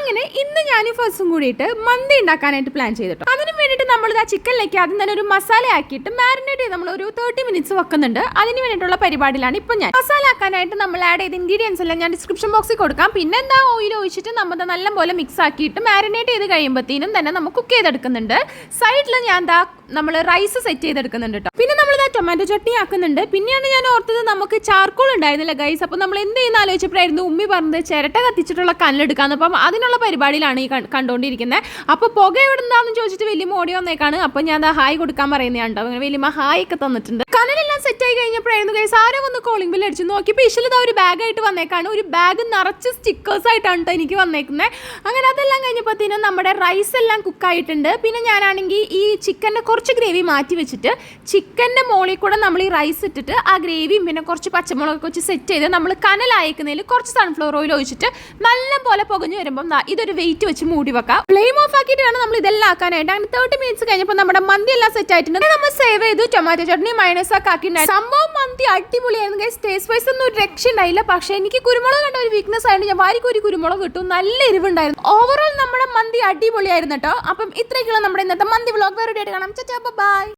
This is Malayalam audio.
അങ്ങനെ ഇന്ന് ഞാനും ഫസ്സും കൂടിയിട്ട് മന്തി ഉണ്ടാക്കാനായിട്ട് പ്ലാൻ ചെയ്തിട്ടു. അതിന് വേണ്ടിയിട്ട് നമ്മൾ ആ ചിക്കനിലേക്ക് ആദ്യം തന്നെ ഒരു മസാല ആക്കിയിട്ട് മാരിനേറ്റ് ചെയ്ത് നമ്മൾ ഒരു 30 മിനിറ്റ്സ് വെക്കുന്നുണ്ട്. അതിന് വേണ്ടിയിട്ടുള്ള പരിപാടിയിലാണ് ഇപ്പം ഞാൻ. മസാല ആക്കാനായിട്ട് നമ്മൾ ആഡ് ചെയ്ത ഇൻഗ്രീഡിയൻസ് എല്ലാം ഞാൻ ഡിസ്ക്രിപ്ഷൻ ബോക്സിൽ കൊടുക്കാം. പിന്നെ എന്താ ഓയിൽ ഒഴിച്ചിട്ട് നമ്മൾ നല്ലപോലെ മിക്സ് ആക്കിയിട്ട് മാരിനേറ്റ് ചെയ്ത് കഴിയുമ്പോഴത്തേനും തന്നെ നമുക്ക് കുക്ക് ചെയ്തെടുക്കുന്നുണ്ട്. സൈഡിൽ ഞാൻ നമ്മൾ റൈസ് സെറ്റ് ചെയ്തെടുക്കുന്നുണ്ട് കേട്ടോ. പിന്നെ നമ്മൾ ടൊമാറ്റോ ചട്നി ആക്കുന്നുണ്ട്. പിന്നെയാണ് ഞാൻ ഓർത്തത് നമുക്ക് ചാർക്കോൾ ഉണ്ടായിരുന്നില്ല ഗൈസ്. അപ്പോൾ നമ്മൾ എന്ത് ചെയ്യുന്ന ആലോചിച്ചപ്പോഴായിരുന്നു ഉമ്മി പറഞ്ഞത് ചിരട്ട കത്തിച്ചിട്ടുള്ള കല്ലെടുക്കാന്ന്. അപ്പം അതിനുള്ള പരിപാടിയിലാണ് ഈ കണ്ടുകൊണ്ടിരിക്കുന്നത്. അപ്പോൾ പുക എവിടെ നിന്നാന്ന് ചോദിച്ചിട്ട് വലിയ മോടി വന്നേക്കാണ്. അപ്പോൾ ഞാൻ ഹായ് കൊടുക്കാൻ പറയുന്നതാണ്. അങ്ങനെ വലിയ ഹായ് ഒക്കെ തന്നിട്ടുണ്ട്. കനലെല്ലാം സെറ്റ് ആയി കഴിഞ്ഞപ്പോഴായിരുന്നു ഗൈസ് ആരോ വന്ന് കോളിംഗ് ബെൽ അടിച്ചു. നോക്കിയപ്പോൾ ഇഷിൽ ഒരു ബാഗായിട്ട് വന്നേക്കാണ്. ഒരു ബാഗ് നിറച്ച് സ്റ്റിക്കേഴ്സ് ആയിട്ടാണ് കേട്ടോ എനിക്ക് വന്നേക്കുന്നത്. അങ്ങനെ അതെല്ലാം കഴിഞ്ഞപ്പോഴത്തേനും നമ്മുടെ റൈസ് എല്ലാം കുക്കായിട്ടുണ്ട്. പിന്നെ ഞാനാണെങ്കിൽ ഈ ചിക്കൻ്റെ കുറച്ച് ഗ്രേവി മാറ്റി വെച്ചിട്ട് ചിക്കൻ്റെ മുകളിൽ കൂടെ നമ്മൾ ഈ റൈസ് ഇട്ടിട്ട് ആ ഗ്രേവിയും പിന്നെ കുറച്ച് പച്ചമുളകൊക്കെ വെച്ച് സെറ്റ് ചെയ്ത് നമ്മൾ കനലയക്കുന്നതിൽ കുറച്ച് സൺഫ്ലവർ ഓയിൽ ഒഴിച്ചിട്ട് നല്ലപോലെ പുകഞ്ഞ് വരുമ്പോൾ ഇതൊരു വെയിറ്റ് വെച്ച് മൂടി വെക്കാം. ഫ്ലെയിം ഓഫ് ആക്കിയിട്ട് വേണം നമ്മൾ ഇതെല്ലാം ആക്കാനായിട്ട്. അങ്ങനെ 30 മിനിറ്റ്സ് കഴിഞ്ഞപ്പോൾ നമ്മുടെ മന്തി എല്ലാം സെറ്റ് ആയിട്ടുണ്ട്. നമ്മൾ സേവ് ചെയ്തു ടൊമാറ്റോ ചട്നി മൈനസ് ഒക്കെ ആക്കിയിട്ടുണ്ടായിരുന്നു. സംഭവം മന്തി അടിപൊളിയായിരുന്നു ഗൈസ്. ടേസ്റ്റ് വൈസ് ഒന്നും ഒരു രക്ഷ ഉണ്ടായില്ല. പക്ഷേ എനിക്ക് കുരുമുളക് കണ്ട ഒരു വീക്ക്നെസ് ആയതുകൊണ്ട് ഞാൻ വാരിക്കൊരു കുരുമുളക് കിട്ടും. നല്ല എരിവുണ്ടായിരുന്നു. ഓവറോൾ നമ്മുടെ മന്തി അടിപൊളിയായിരുന്നു കേട്ടോ. അപ്പം ഇത്രയൊക്കെയുള്ള നമ്മുടെ ഇന്നത്തെ മന്തി വ്ളോഗ്. വേറെ കാണാം. ബൈ.